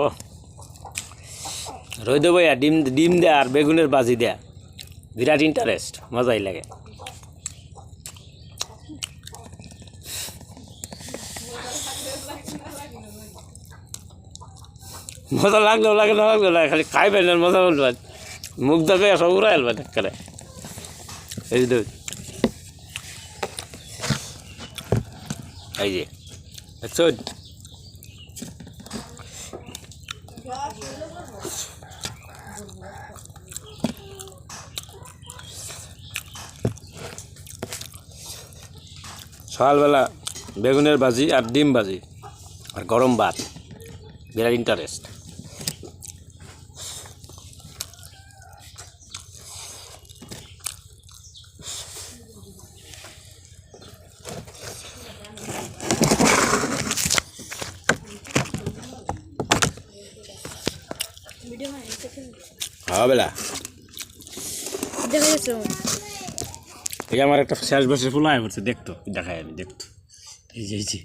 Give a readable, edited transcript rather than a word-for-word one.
ও রই দেবো ডিম ডিম দেয়া আর বেগুনের বাজি দেয়া বিরাট ইন্টারেস্ট মজাই লাগে। মজা লাগলেও লাগে না লাগলেও লাগে, খালি খাইবেন আর মজা বলবেন, মুখ দেখে সব উড়াই আলবেন একেবারে। এই যে এই যে দেখছো সকালবেলা বেগুনের ভাজি আর ডিম ভাজি আর গরম ভাত, বিরাট ইন্টারেস্ট। হ্যাঁ বেলা এই আমার একটা শেষ বসে ফুল আয় পড়ছে, দেখতো দেখায় আমি দেখতো এই যে